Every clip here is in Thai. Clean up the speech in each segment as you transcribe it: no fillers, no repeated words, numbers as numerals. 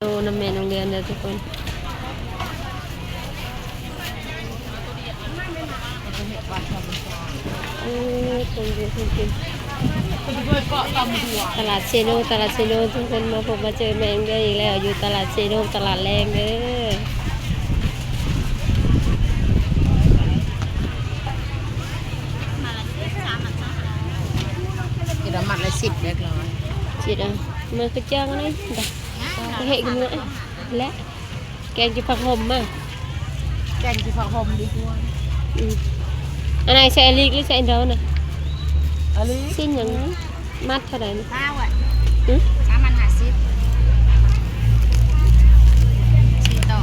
โตน้ำแม่โรงเรียนเด้อทุกคนคนเยอะคนกินตลาดเซโนทุกคนมาพบมาเจอแมงเด้ออีกแล้วอยู่ตลาดเซโนตลาดแรงเด้อกิโลมัดละ10เล็กน้อย จิตอ่ะมือกระเจ้างนี่ดักเหตุกันเลยและแกงจะผักห่มมา แกงที่ผักหอมดีกว่า อันไหนใส่ลิกหรือใส่เดาน่ะ อะไร สิ้นอย่างมัดเท่าไหร่นะ ข้าวอ่ะน้ำมัน50ชีต่อ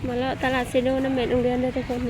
มาแล้วตลาดเซโนน้ำแม่โรงเรียนเด้อทุกคน